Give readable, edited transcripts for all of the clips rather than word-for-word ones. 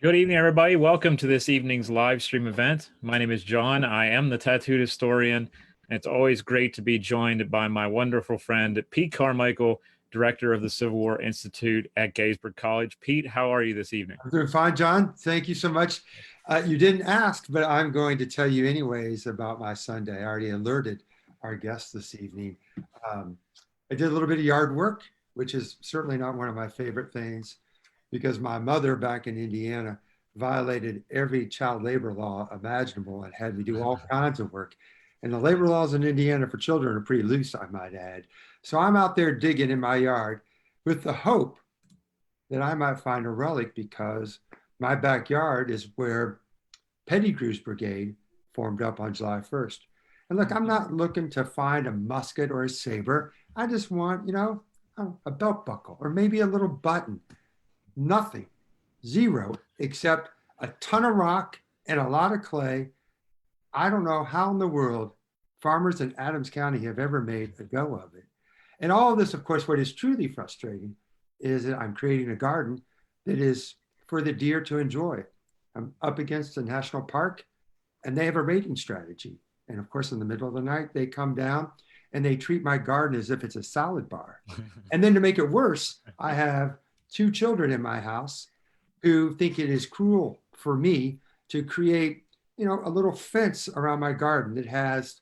Good evening, everybody. Welcome to this evening's live stream event. My name is John. I am the tattooed historian, and it's always great to be joined by my wonderful friend, Pete Carmichael, director of the Civil War Institute at Gettysburg College. Pete, how are you this evening? I'm doing fine, John. Thank you so much. You didn't ask, but I'm going to tell you anyways about my Sunday. I already alerted our guests this evening. I did a little bit of yard work, which is certainly not one of my favorite things, because my mother back in Indiana violated every child labor law imaginable and had me do all kinds of work. And the labor laws in Indiana for children are pretty loose, I might add. So I'm out there digging in my yard with the hope that I might find a relic, because my backyard is where Pettigrew's brigade formed up on July 1st. And look, I'm not looking to find a musket or a saber. I just want, a belt buckle or maybe a little button. Nothing, zero, except a ton of rock and a lot of clay. I don't know how in the world farmers in Adams County have ever made a go of it. And all of this, of course, what is truly frustrating is that I'm creating a garden that is for the deer to enjoy. I'm up against a national park and they have a raiding strategy. And of course, in the middle of the night, they come down and they treat my garden as if it's a salad bar. And then to make it worse, I have two children in my house who think it is cruel for me to create, a little fence around my garden that has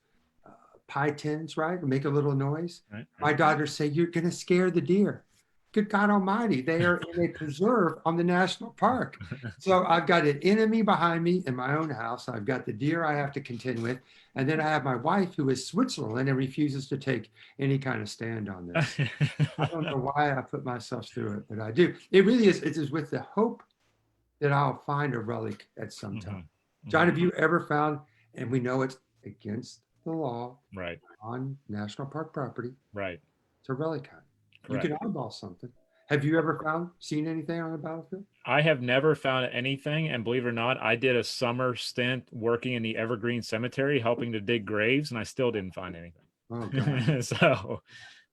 pie tins, right? And make a little noise. Right. My daughters say, "You're going to scare the deer." Good God Almighty, they are in a preserve on the national park. So I've got an enemy behind me in my own house. I've got the deer I have to contend with. And then I have my wife who is Switzerland and refuses to take any kind of stand on this. I don't know why I put myself through it, but I do. It really is, it is with the hope that I'll find a relic at some time. John, have you ever found, and we know it's against the law, right, on national park property, right, to relic hunt? correct. You can eyeball something. Have you ever seen anything on the battlefield? I have never found anything, and believe it or not, I did a summer stint working in the Evergreen Cemetery, helping to dig graves, and I still didn't find anything. Oh, God. So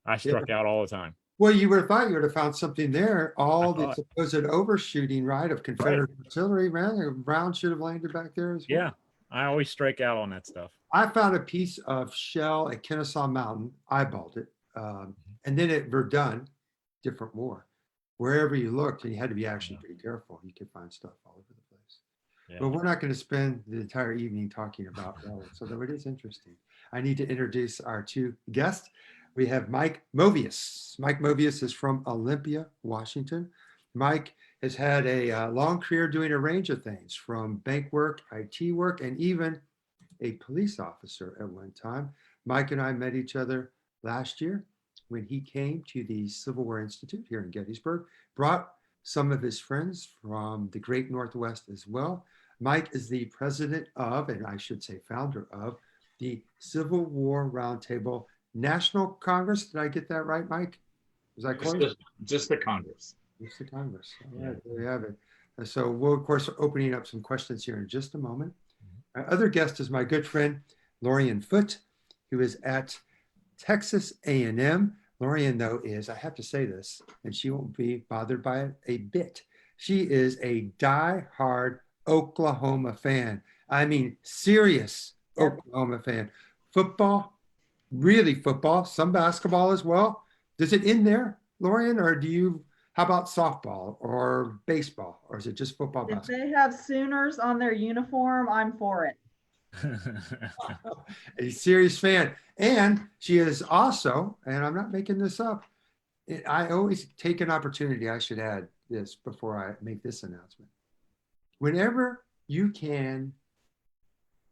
I struck out all the time. Well, you would have thought you would have found something there. All the supposed overshooting, right, of Confederate artillery, man. Brown should have landed back there as well. Yeah, I always strike out on that stuff. I found a piece of shell at Kennesaw Mountain, eyeballed it, and then at Verdun, different war. Wherever you looked, and you had to be actually pretty careful, you could find stuff all over the place. Yeah. But we're not going to spend the entire evening talking about relics, although it is interesting. I need to introduce our two guests. We have Mike Movius. Mike Movius is from Olympia, Washington. Mike has had a long career doing a range of things, from bank work, IT work, and even a police officer at one time. Mike and I met each other last year when he came to the Civil War Institute here in Gettysburg, brought some of his friends from the Great Northwest as well. Mike is the president of, and I should say founder of, the Civil War Roundtable National Congress. Did I get that right, Mike? Was that close? Just the Congress. Just the Congress. All right, there we have it. So we'll, of course, opening up some questions here in just a moment. Our other guest is my good friend, Lorien Foote, who is at Texas A&M. Lorien, though, is, I have to say this, and she won't be bothered by it a bit. She is a die-hard Oklahoma fan. I mean, serious Oklahoma fan. Football, really football, some basketball as well. Does it end there, Lorien, or how about softball or baseball, or is it just football, basketball? If they have Sooners on their uniform, I'm for it. A serious fan. And she is also, and I'm not making this up, I always take an opportunity, I should add this before I make this announcement. Whenever you can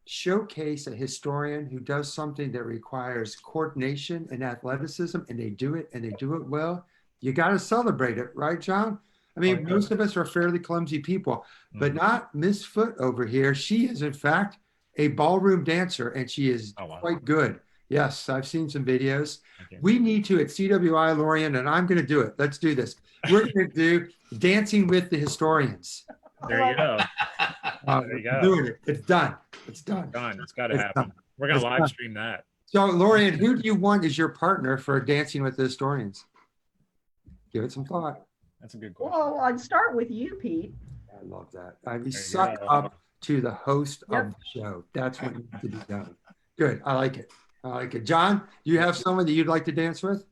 showcase a historian who does something that requires coordination and athleticism, and they do it well, you got to celebrate it, right, John? I mean, most of us are fairly clumsy people, but not Miss Foote over here. She is, in fact, a ballroom dancer, and she is quite good. Yes, I've seen some videos. Okay. We need to, at CWI, Lorien, and I'm going to do it. Let's do this. We're going to do Dancing with the Historians. There you go. There you go. Doing it. It's done. It's done. It's got to happen. We're going to live stream that. So, Lorien, who do you want as your partner for Dancing with the Historians? Give it some thought. That's a good question. Well, I'd start with you, Pete. I love that. I mean, There you suck go. up to the host Yep. of the show. That's what needs to be done. Good. I like it. I like it. John, do you have someone that you'd like to dance with?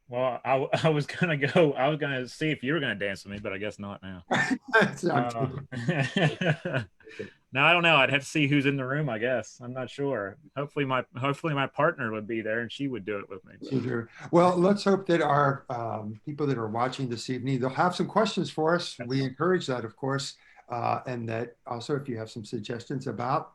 Well, I was gonna go. I was gonna see if you were gonna dance with me, but I guess not now. I'm kidding. No, I don't know. I'd have to see who's in the room. I guess I'm not sure. Hopefully, my partner would be there and she would do it with me. Sure. Well, let's hope that our people that are watching this evening, they'll have some questions for us. We encourage that, of course, and that also if you have some suggestions about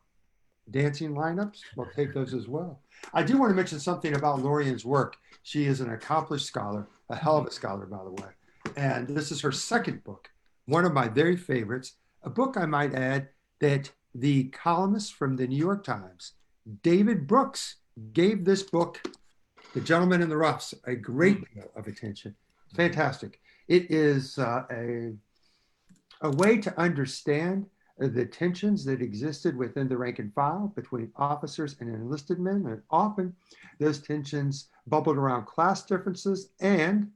dancing lineups, we'll take those as well. I do want to mention something about Lorien's work. She is an accomplished scholar, a hell of a scholar, by the way. And this is her second book, one of my very favorites, a book I might add that the columnist from the New York Times, David Brooks, gave this book, The Gentleman in the Roughs, a great deal of attention. Fantastic. It is a way to understand the tensions that existed within the rank and file between officers and enlisted men. And often those tensions bubbled around class differences and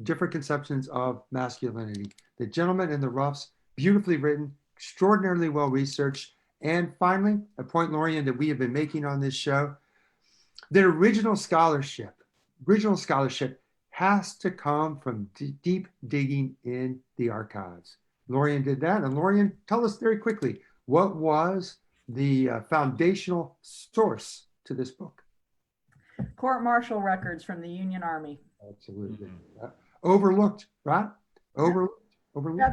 different conceptions of masculinity. The Gentleman in the Roughs, beautifully written, extraordinarily well researched. And finally, a point, Lorien, that we have been making on this show, the original scholarship has to come from deep digging in the archives. Lorien did that. And Lorien, tell us very quickly, what was the foundational source to this book? Court-martial records from the Union Army. Absolutely. Overlooked, right? Overlooked. Yeah,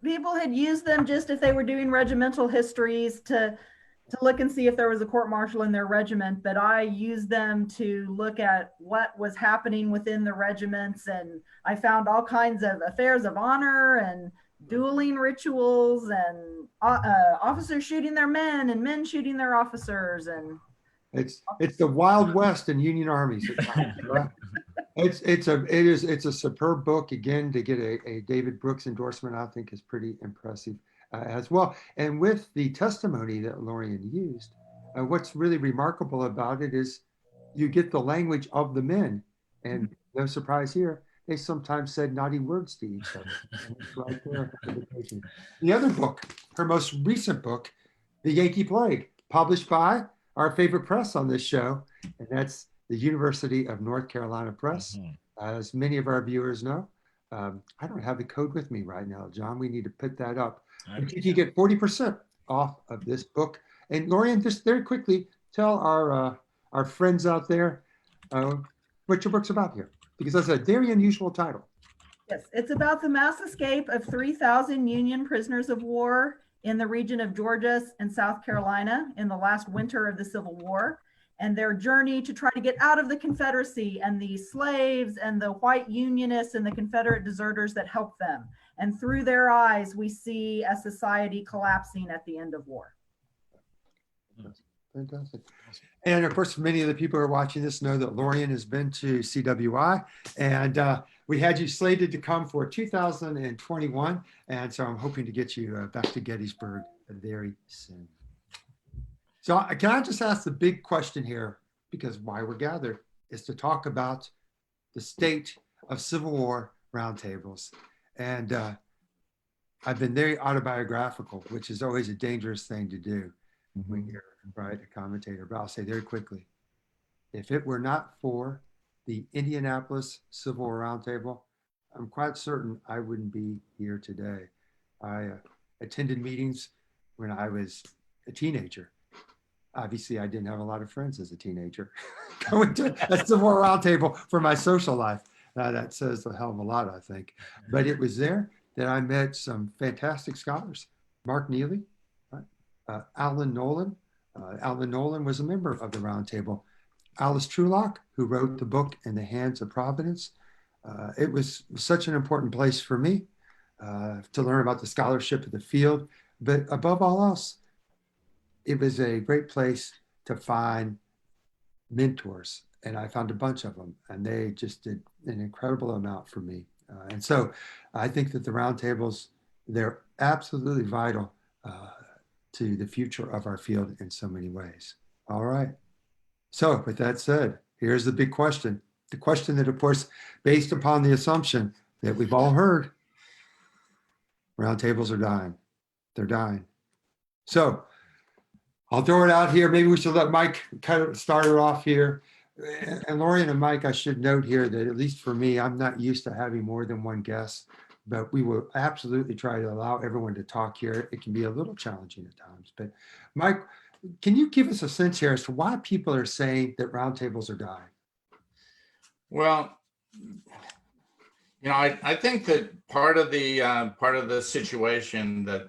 people had used them just if they were doing regimental histories to look and see if there was a court-martial in their regiment, but I used them to look at what was happening within the regiments, and I found all kinds of affairs of honor and dueling rituals and officers shooting their men and men shooting their officers. And it's the Wild West in Union armies at times, right? It's a superb book. Again, to get a David Brooks endorsement, I think is pretty impressive as well. And with the testimony that Lorien used, what's really remarkable about it is you get the language of the men, and no surprise here, they sometimes said naughty words to each other. And it's right there. The other book, her most recent book, The Yankee Plague, published by our favorite press on this show, and that's the University of North Carolina Press. As many of our viewers know, I don't have the code with me right now, John. We need to put that up. But you can get 40% off of this book. And Lorien, just very quickly, tell our friends out there what your book's about here, because that's a very unusual title. yes, it's about the mass escape of 3,000 Union prisoners of war in the region of Georgia and South Carolina in the last winter of the Civil War, and their journey to try to get out of the Confederacy and the slaves and the white Unionists and the Confederate deserters that helped them. And through their eyes, we see a society collapsing at the end of war. Fantastic. And of course, many of the people who are watching this know that Lorien has been to CWI, and we had you slated to come for 2021. And so I'm hoping to get you back to Gettysburg very soon. So can I just ask the big question here, because why we're gathered is to talk about the state of Civil War roundtables. And I've been very autobiographical, which is always a dangerous thing to do when you're a commentator. But I'll say very quickly, if it were not for the Indianapolis Civil War Roundtable, I'm quite certain I wouldn't be here today. I attended meetings when I was a teenager. Obviously, I didn't have a lot of friends as a teenager. Going to a Civil War Roundtable for my social life. That says a hell of a lot, I think. But it was there that I met some fantastic scholars. Mark Neely, Alan Nolan. Alan Nolan was a member of the Roundtable. Alice Trulock, who wrote the book In the Hands of Providence. It was such an important place for me to learn about the scholarship of the field. But above all else, it was a great place to find mentors. And I found a bunch of them, and they just did an incredible amount for me. And so I think that the roundtables, they're absolutely vital to the future of our field in so many ways. All right. So with that said, here's the big question. The question that, of course, based upon the assumption that we've all heard, Roundtables are dying. They're dying. So I'll throw it out here. Maybe we should let Mike kind of start it off here. And Lorien and Mike, I should note here that at least for me, I'm not used to having more than one guest, but we will absolutely try to allow everyone to talk here. It can be a little challenging at times, but Mike, can you give us a sense here as to why people are saying that roundtables are dying? Well, I think that part of the situation that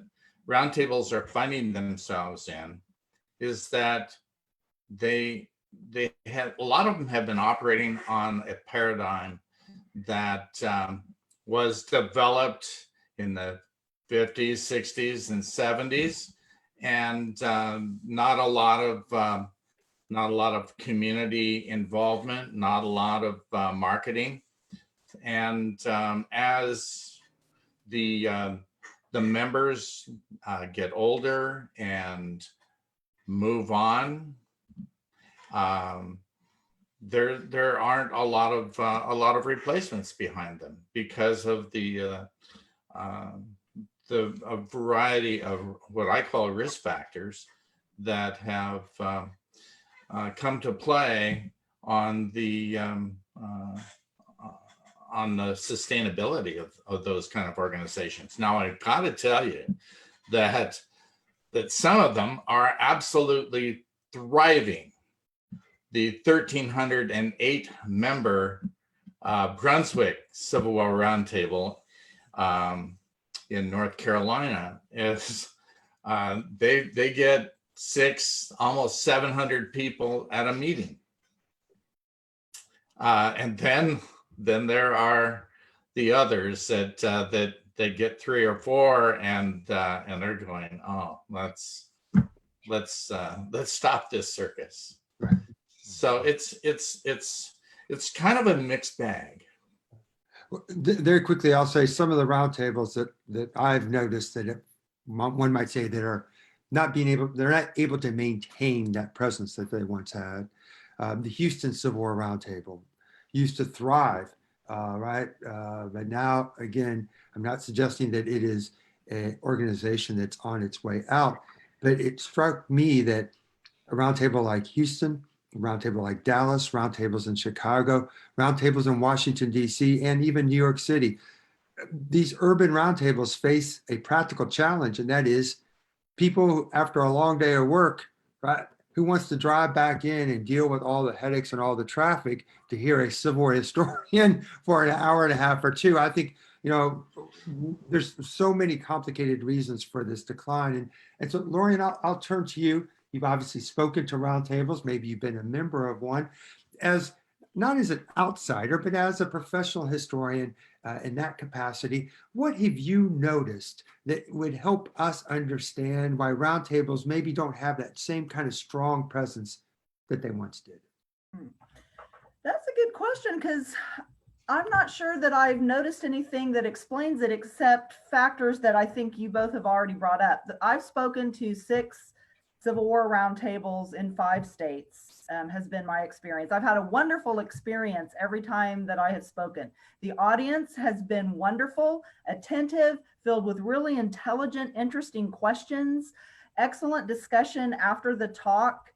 roundtables are finding themselves in is that they have, a lot of them have been operating on a paradigm that was developed in the 50s, 60s, and 70s, and not a lot of community involvement, not a lot of marketing. And as the members get older and move on, there aren't a lot of replacements behind them because of a variety of what I call risk factors that have come to play on the sustainability of those kind of organizations. Now, I've got to tell you that some of them are absolutely thriving. The 1,308 member Brunswick Civil War Roundtable in North Carolina is they get almost 700 people at a meeting, and then there are the others that they get 3 or 4, and they're going, oh, let's stop this circus. Right. So it's kind of a mixed bag. Very quickly, I'll say some of the roundtables that I've noticed that one might say that are they're not able to maintain that presence that they once had. The Houston Civil War Roundtable used to thrive, right? But now, again, I'm not suggesting that it is an organization that's on its way out, but it struck me that a roundtable like Houston, a roundtable like Dallas, roundtables in Chicago, roundtables in Washington, D.C., and even New York City, these urban roundtables face a practical challenge, and that is people after a long day of work, right? Who wants to drive back in and deal with all the headaches and all the traffic to hear a Civil War historian for an hour and a half or 2? I think, there's so many complicated reasons for this decline. And so, Lorien, I'll turn to you. You've obviously spoken to roundtables. Maybe you've been a member of one. As not as an outsider, but as a professional historian in that capacity, what have you noticed that would help us understand why roundtables maybe don't have that same kind of strong presence that they once did? That's a good question, because I'm not sure that I've noticed anything that explains it except factors that I think you both have already brought up. I've spoken to 6 Civil War roundtables in 5 states. Has been my experience. I've had a wonderful experience every time that I have spoken. The audience has been wonderful, attentive, filled with really intelligent, interesting questions, excellent discussion after the talk.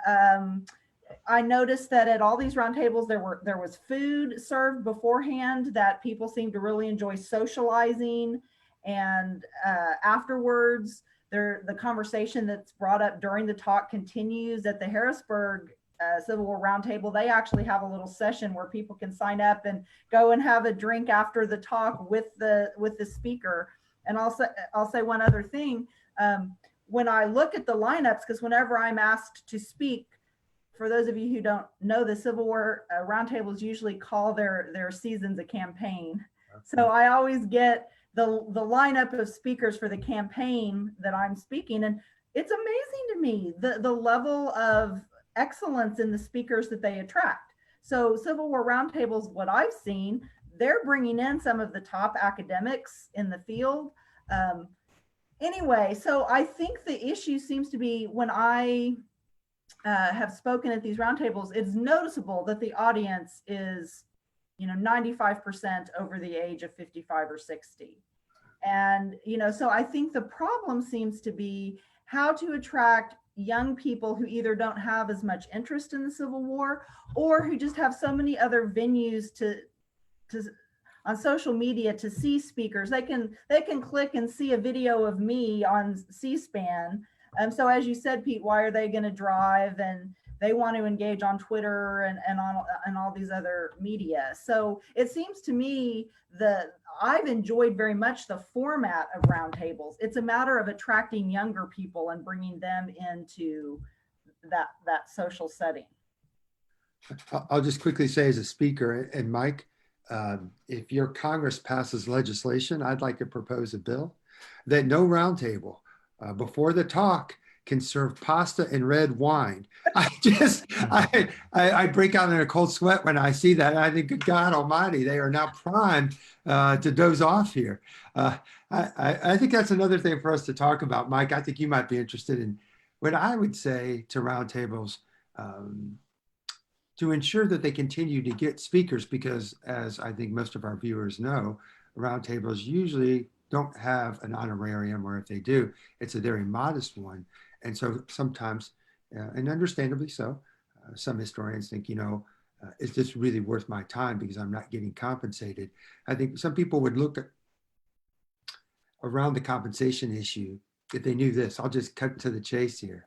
I noticed that at all these roundtables, there was food served beforehand that people seemed to really enjoy socializing, and afterwards, the conversation that's brought up during the talk continues. At the Harrisburg Civil War Roundtable, they actually have a little session where people can sign up and go and have a drink after the talk with the speaker. And I'll say one other thing. When I look at the lineups, because whenever I'm asked to speak, for those of you who don't know, the Civil War Roundtables usually call their seasons a campaign. So I always get the lineup of speakers for the campaign that I'm speaking, and it's amazing to me the level of excellence in the speakers that they attract. So Civil War Roundtables, what I've seen, they're bringing in some of the top academics in the field. Anyway, so I think the issue seems to be, when I have spoken at these roundtables, it's noticeable that the audience is 95% over the age of 55 or 60. And, so I think the problem seems to be how to attract young people who either don't have as much interest in the Civil War or who just have so many other venues to on social media to see speakers. They can click and see a video of me on C-SPAN. So as you said, Pete, why are they going to drive? And they want to engage on Twitter and all these other media. So it seems to me that I've enjoyed very much the format of roundtables. It's a matter of attracting younger people and bringing them into that social setting. I'll just quickly say as a speaker, and Mike, if your Congress passes legislation, I'd like to propose a bill that no roundtable before the talk can serve pasta and red wine. I break out in a cold sweat when I see that. I think, good God Almighty, they are now primed to doze off here. I think that's another thing for us to talk about, Mike. I think you might be interested in what I would say to roundtables. To ensure that they continue to get speakers, because as I think most of our viewers know, roundtables usually don't have an honorarium, or if they do, it's a very modest one. And so sometimes, and understandably so, some historians think, is this really worth my time because I'm not getting compensated? I think some people would look at around the compensation issue if they knew this. I'll just cut to the chase here.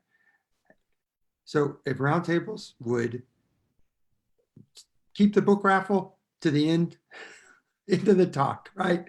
So if roundtables would keep the book raffle to the end, into the talk, right?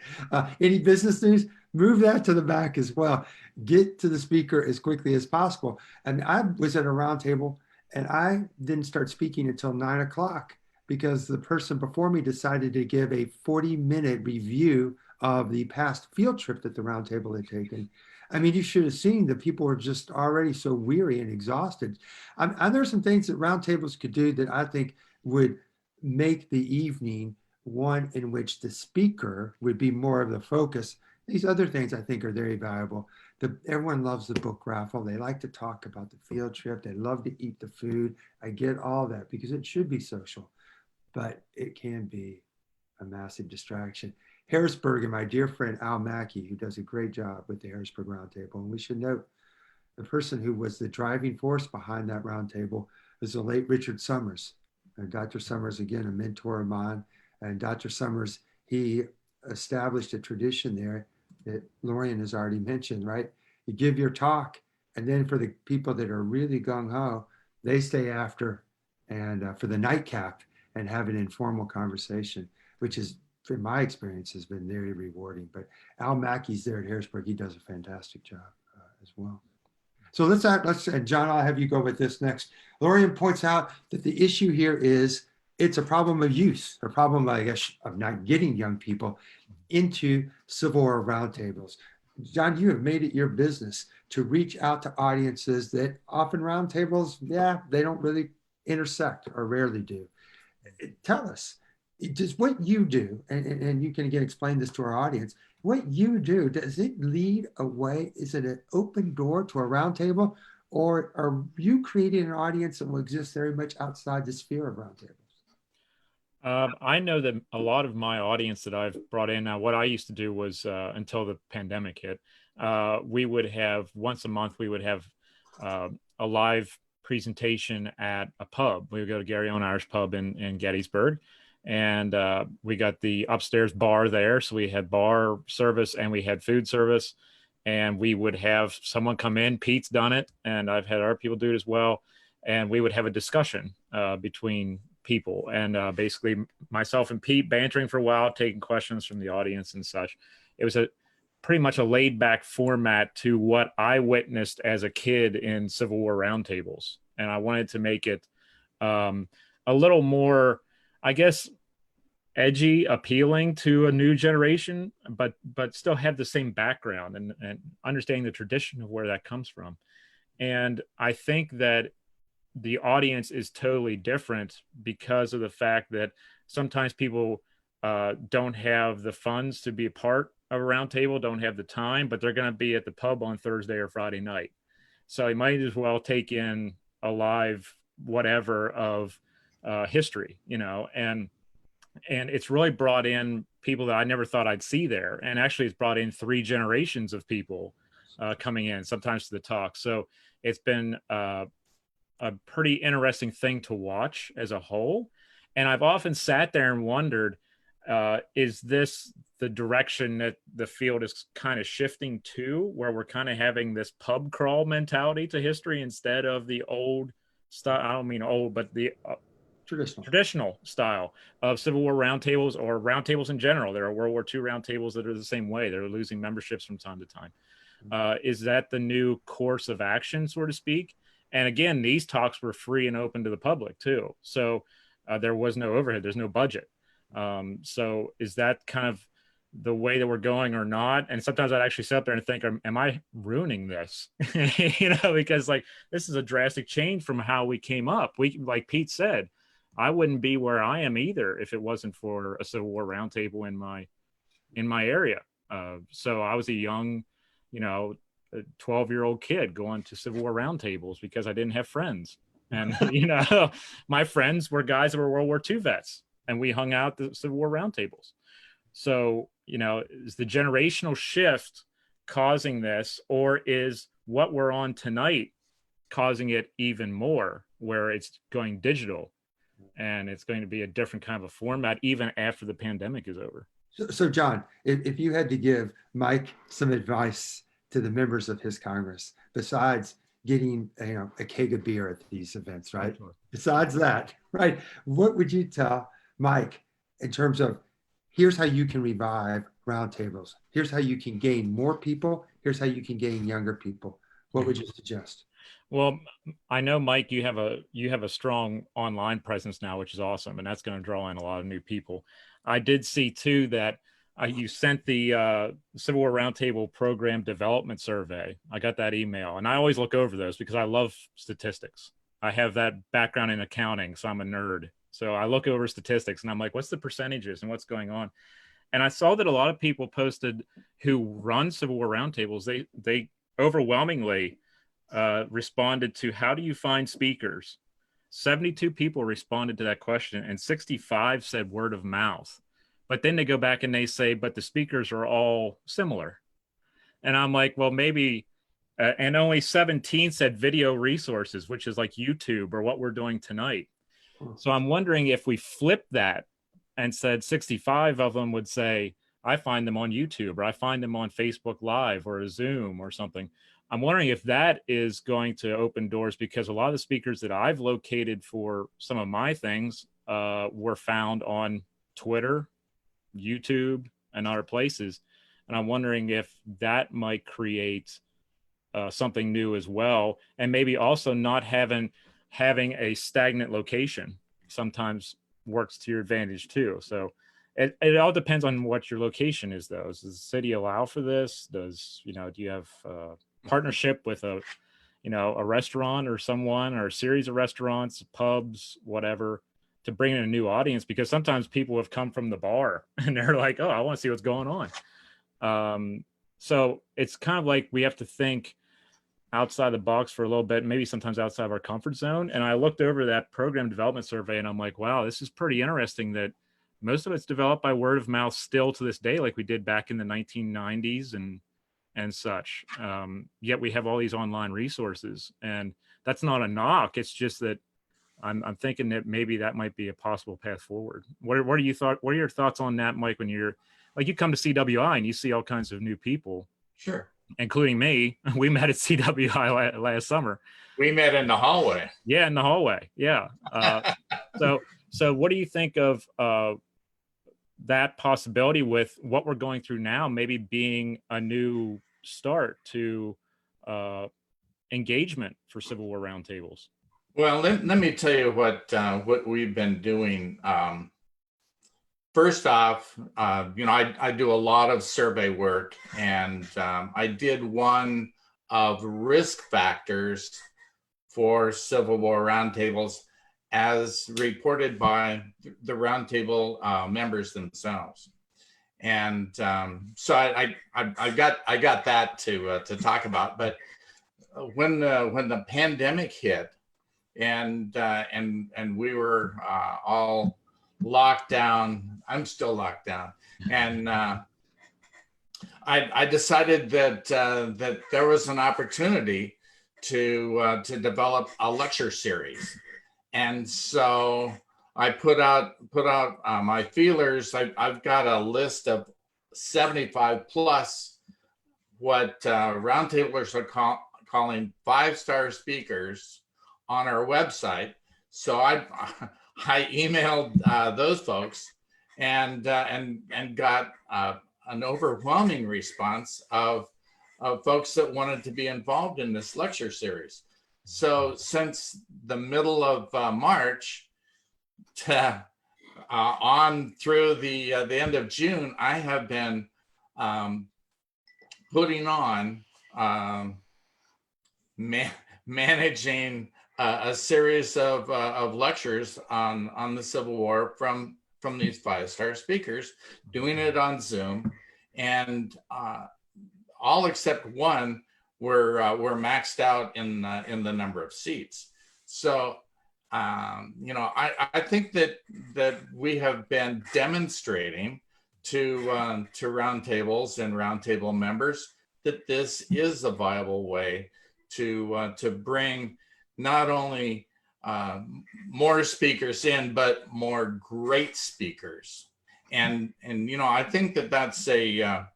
Any business news, move that to the back as well. Get to the speaker as quickly as possible. And I was at a roundtable and I didn't start speaking until 9 o'clock because the person before me decided to give a 40-minute review of the past field trip that the roundtable had taken. I mean, you should have seen the people were just already so weary and exhausted. And there's some things that roundtables could do that I think would make the evening one in which the speaker would be more of the focus. These other things I think are very valuable. Everyone loves the book raffle. They like to talk about the field trip. They love to eat the food. I get all that because it should be social, but it can be a massive distraction. Harrisburg and my dear friend Al Mackey, who does a great job with the Harrisburg Roundtable. And we should note the person who was the driving force behind that roundtable was the late Richard Summers. And Dr. Summers, again, a mentor of mine. And Dr. Summers, he established a tradition there that Lorien has already mentioned, right? You give your talk, and then for the people that are really gung-ho, they stay after and for the nightcap and have an informal conversation, which is, in my experience, has been very rewarding. But Al Mackey's there at Harrisburg. He does a fantastic job as well. So and John, I'll have you go with this next. Lorien points out that the issue here is it's a problem of youth, a problem, I guess, of not getting young people into Civil War roundtables. John, you have made it your business to reach out to audiences that often roundtables, they don't really intersect or rarely do. Tell us, just what you do, and you can again explain this to our audience, what you do, does it lead a way? Is it an open door to a roundtable, or are you creating an audience that will exist very much outside the sphere of roundtables? I know that a lot of my audience that I've brought in now, what I used to do was until the pandemic hit, we would have once a month, we would have a live presentation at a pub. We would go to Gary Owen Irish Pub in Gettysburg. And we got the upstairs bar there. So we had bar service and we had food service. And we would have someone come in. Pete's done it. And I've had other people do it as well. And we would have a discussion between people. And basically myself and Pete bantering for a while, taking questions from the audience and such. It was pretty much a laid back format to what I witnessed as a kid in Civil War roundtables. And I wanted to make it a little more, I guess, edgy, appealing to a new generation, but still have the same background and understanding the tradition of where that comes from. And I think that the audience is totally different because of the fact that sometimes people don't have the funds to be a part of a roundtable, don't have the time, but they're going to be at the pub on Thursday or Friday night. So you might as well take in a live whatever of history, and it's really brought in people that I never thought I'd see there. And actually it's brought in 3 generations of people coming in sometimes to the talk. So it's been a pretty interesting thing to watch as a whole. And I've often sat there and wondered, is this the direction that the field is kind of shifting to, where we're kind of having this pub crawl mentality to history instead of the old style? I don't mean old, but the traditional style of Civil War roundtables or roundtables in general. There are World War II roundtables that are the same way. They're losing memberships from time to time. Is that the new course of action, so to speak? And again, these talks were free and open to the public too. So there was no overhead, there's no budget. So is that kind of the way that we're going or not? And sometimes I'd actually sit up there and think, am I ruining this? Because like, this is a drastic change from how we came up. Like Pete said, I wouldn't be where I am either if it wasn't for a Civil War roundtable in my area. So I was a young, a 12-year-old kid going to Civil War roundtables because I didn't have friends. And, my friends were guys that were World War II vets, and we hung out at the Civil War roundtables. So, is the generational shift causing this, or is what we're on tonight causing it even more, where it's going digital and it's going to be a different kind of a format even after the pandemic is over? So John, if you had to give Mike some advice to the members of his Congress, besides getting a keg of beer at these events, right? Besides that, right? What would you tell Mike in terms of, here's how you can revive roundtables. Here's how you can gain more people. Here's how you can gain younger people. What would you suggest? Well, I know, Mike, you have a strong online presence now, which is awesome, and that's going to draw in a lot of new people. I did see too that you sent the Civil War Roundtable Program Development Survey. I got that email, and I always look over those because I love statistics. I have that background in accounting, so I'm a nerd. So I look over statistics and I'm like, what's the percentages and what's going on? And I saw that a lot of people posted who run Civil War roundtables, they overwhelmingly responded to, how do you find speakers? 72 people responded to that question, and 65 said word of mouth. But then they go back and they say, but the speakers are all similar. And I'm like, well, maybe, and only 17 said video resources, which is like YouTube or what we're doing tonight. So I'm wondering if we flip that and said 65 of them would say, I find them on YouTube, or I find them on Facebook Live or a Zoom or something. I'm wondering if that is going to open doors, because a lot of the speakers that I've located for some of my things were found on Twitter, YouTube, and other places. And I'm wondering if that might create something new as well. And maybe also not having a stagnant location sometimes works to your advantage too. So it all depends on what your location is, though. Does the city allow for this? Do you have partnership with a restaurant or someone, or a series of restaurants, pubs, whatever, to bring in a new audience? Because sometimes people have come from the bar and they're like, oh, I want to see what's going on. So it's kind of like we have to think outside the box for a little bit, maybe sometimes outside of our comfort zone. And I looked over that program development survey and I'm like, wow, this is pretty interesting that most of it's developed by word of mouth still to this day, like we did back in the 1990s and such. Yet we have all these online resources, and that's not a knock. It's just that I'm thinking that maybe that might be a possible path forward. What are your thoughts on that, Mike, when you come to CWI and you see all kinds of new people? Sure. Including me. We met at CWI last summer. We met in the hallway. Yeah, in the hallway. Yeah. So what do you think of that possibility with what we're going through now, maybe being a new start to engagement for Civil War roundtables? Well, let me tell you what we've been doing. First off, I do a lot of survey work, and I did one of risk factors for Civil War roundtables as reported by the roundtable members themselves. And so I got that to talk about. But when the pandemic hit, and we were all locked down. I'm still locked down. And I decided that that there was an opportunity to develop a lecture series. And so I put out my feelers. I've got a list of 75 plus what roundtablers are calling 5-star speakers on our website. So I emailed those folks and got an overwhelming response of folks that wanted to be involved in this lecture series. So since the middle of March to on through the end of June, I have been putting on managing a series of lectures on the Civil War from these 5-star speakers, doing it on Zoom, and all except one were maxed out in the number of seats. So you know, I think that we have been demonstrating to roundtables and roundtable members that this is a viable way to bring not only more speakers in, but more great speakers. And you know, I think that that's a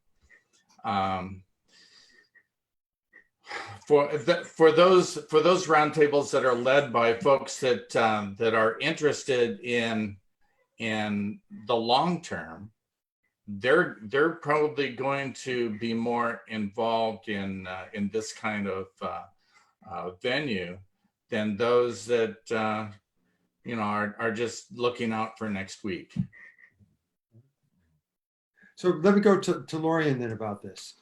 for those roundtables that are led by folks that that are interested in the long term, they're probably going to be more involved in this kind of venue than those that you know are just looking out for next week. So let me go to Lorien then about this.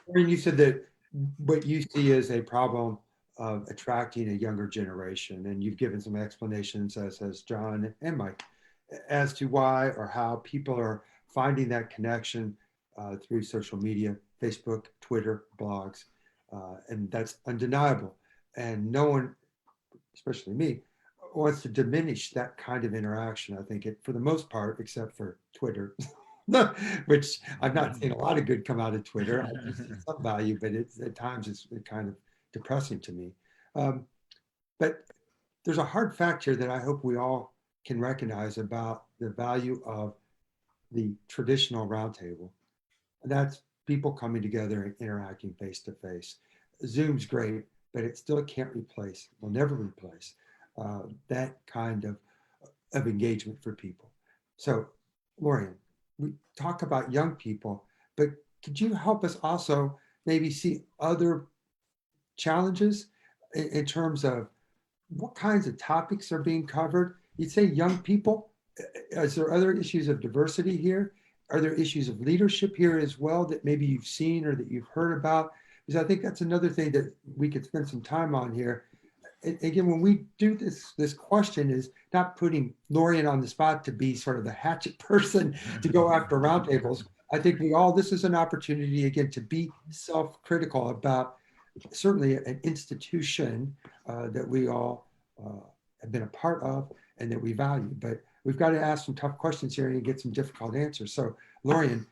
Lorien, you said that what you see as a problem of attracting a younger generation, and you've given some explanations, as John and Mike, as to why or how people are finding that connection through social media, Facebook, Twitter, blogs, and that's undeniable. And no one, especially me, wants to diminish that kind of interaction. I think for the most part, except for Twitter, which I've not seen a lot of good come out of Twitter. I see some value, but at times it's kind of depressing to me. But there's a hard fact here that I hope we all can recognize about the value of the traditional roundtable. And that's people coming together and interacting face to face. Zoom's great, but it still can't replace, will never replace that kind of engagement for people. So, Lorien, we talk about young people, but could you help us also maybe see other challenges in terms of what kinds of topics are being covered? You'd say young people. Is there other issues of diversity here? Are there issues of leadership here as well that maybe you've seen or that you've heard about? Because I think that's another thing that we could spend some time on here. Again, when we do this question is not putting Lorien on the spot to be sort of the hatchet person to go after roundtables. I think this is an opportunity again to be self-critical about certainly an institution that we all have been a part of and that we value. But we've got to ask some tough questions here and get some difficult answers. So Lorien,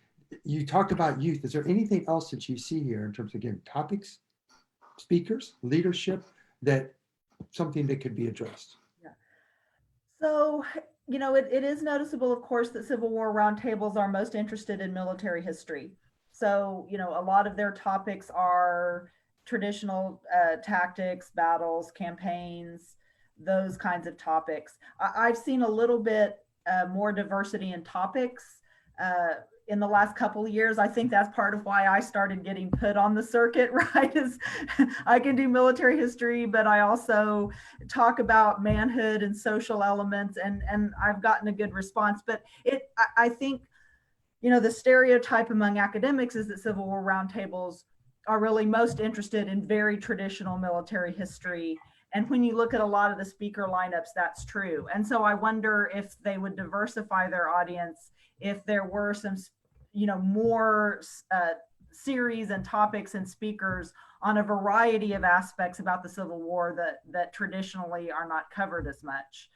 you talked about youth. Is there anything else that you see here in terms of, again, topics, speakers, leadership, that something that could be addressed? Yeah. So, you know, it is noticeable, of course, that Civil War roundtables are most interested in military history. So, you know, a lot of their topics are traditional tactics, battles, campaigns, those kinds of topics. I've seen a little bit more diversity in topics in the last couple of years. I think that's part of why I started getting put on the circuit, right? Is I can do military history, but I also talk about manhood and social elements, and I've gotten a good response. But I think, you know, the stereotype among academics is that Civil War roundtables are really most interested in very traditional military history. And when you look at a lot of the speaker lineups, that's true. And so I wonder if they would diversify their audience if there were some, you know, more series and topics and speakers on a variety of aspects about the Civil War that traditionally are not covered as much.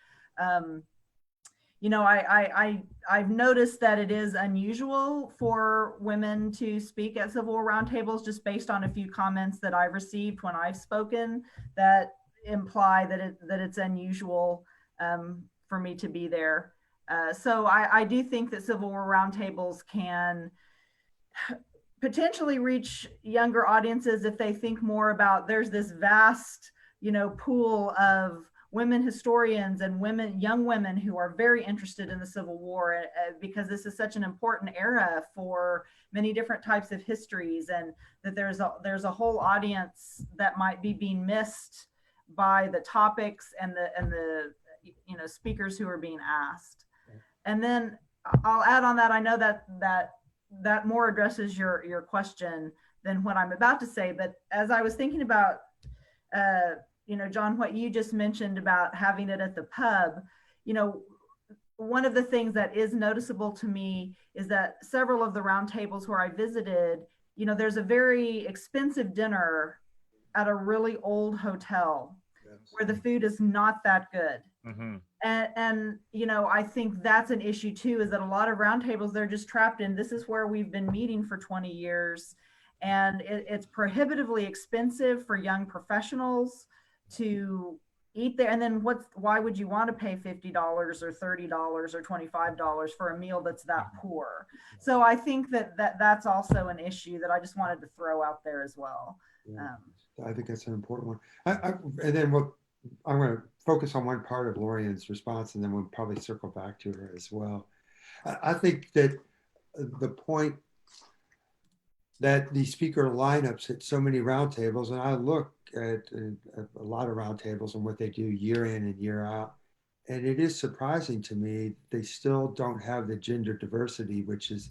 You know, I've noticed that it is unusual for women to speak at Civil War roundtables, just based on a few comments that I've received when I've spoken that imply that it's unusual for me to be there. So I do think that Civil War roundtables can potentially reach younger audiences if they think more about, there's this vast, you know, pool of women historians and young women who are very interested in the Civil War, because this is such an important era for many different types of histories, and that there's a whole audience that might be being missed by the topics and the you know, speakers who are being asked. And then I'll add on that, I know that more addresses your question than what I'm about to say, but as I was thinking about you know, John, what you just mentioned about having it at the pub, you know, one of the things that is noticeable to me is that several of the roundtables where I visited, you know, there's a very expensive dinner at a really old hotel where the food is not that good. Mm-hmm. And, you know, I think that's an issue too, is that a lot of roundtables, they're just trapped in, this is where we've been meeting for 20 years. And it's prohibitively expensive for young professionals to eat there. And then why would you want to pay $50 or $30 or $25 for a meal that's that poor? So I think that's also an issue that I just wanted to throw out there as well. Yeah. I think that's an important one. And then I'm going to focus on one part of Lorien's response, and then we'll probably circle back to her as well. I think that the point that the speaker lineups at so many roundtables, and I look at a lot of roundtables and what they do year in and year out, and it is surprising to me they still don't have the gender diversity, which is,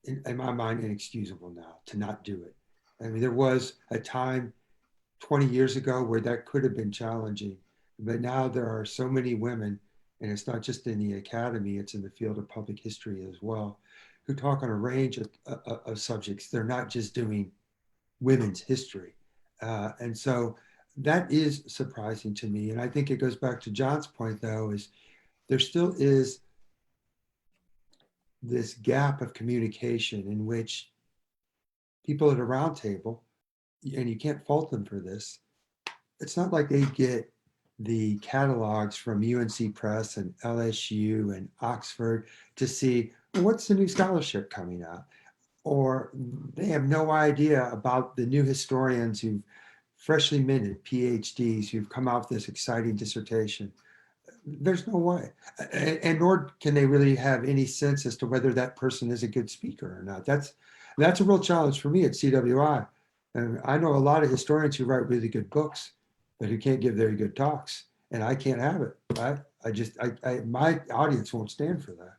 in my mind, inexcusable now to not do it. I mean, there was a time 20 years ago where that could have been challenging, but now there are so many women, and it's not just in the academy, it's in the field of public history as well, who talk on a range of subjects. They're not just doing women's history. And so that is surprising to me. And I think it goes back to John's point, though, is there still is this gap of communication in which people at a roundtable, and you can't fault them for this, it's not like they get the catalogs from UNC Press and LSU and Oxford to see, well, what's the new scholarship coming out? Or they have no idea about the new historians who've freshly minted PhDs who've come out with this exciting dissertation. There's no way. And nor can they really have any sense as to whether that person is a good speaker or not. That's a real challenge for me at CWI. And I know a lot of historians who write really good books, but who can't give very good talks. And I can't have it, right? My audience won't stand for that.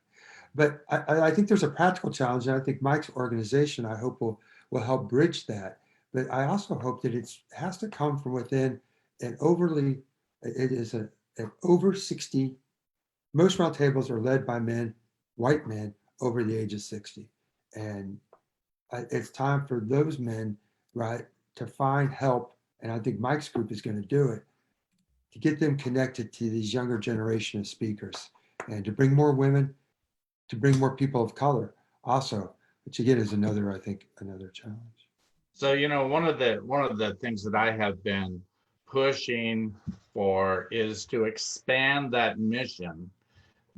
But I think there's a practical challenge, and I think Mike's organization, I hope, will help bridge that. But I also hope that it has to come from within an over 60, most roundtables are led by men, white men, over the age of 60. And it's time for those men, right, to find help, and I think Mike's group is going to do it, to get them connected to these younger generation of speakers, and to bring more women, to bring more people of color also, which again is another challenge. So, you know, one of the things that I have been pushing for is to expand that mission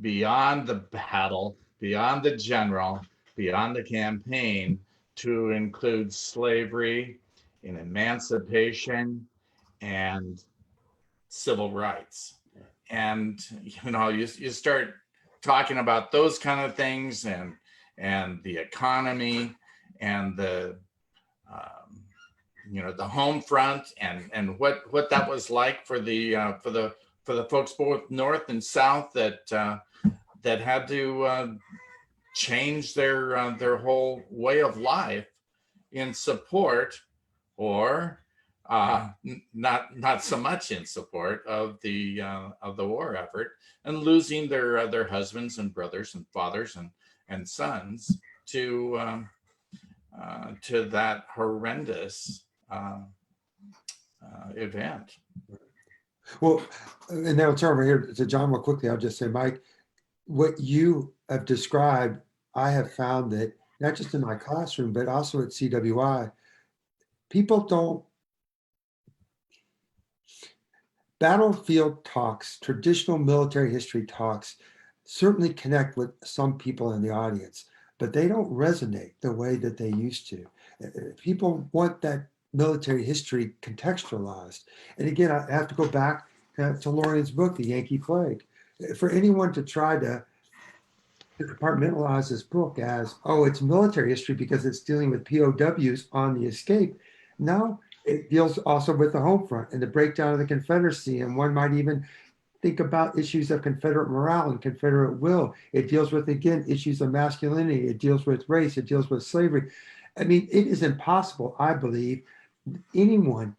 beyond the battle, beyond the general, beyond the campaign, to include slavery and emancipation and civil rights. And, you know, you start talking about those kind of things, and the economy, and the you know, the home front, and what that was like for the folks both north and south that had to change their whole way of life in support, or not so much in support of the war effort, and losing their husbands and brothers and fathers and sons to that horrendous event. Well, and then I'll turn over here to John real quickly. I'll just say, Mike, what you have described, I have found that not just in my classroom, but also at CWI, people don't, battlefield talks, traditional military history talks certainly connect with some people in the audience, but they don't resonate the way that they used to. People want that military history contextualized. And again, I have to go back to Lorien's book, The Yankee Plague. For anyone to try to compartmentalize this book as, oh, it's military history because it's dealing with POWs on the escape. No, it deals also with the home front and the breakdown of the Confederacy. And one might even think about issues of Confederate morale and Confederate will. It deals with, again, issues of masculinity. It deals with race. It deals with slavery. I mean, it is impossible, I believe, anyone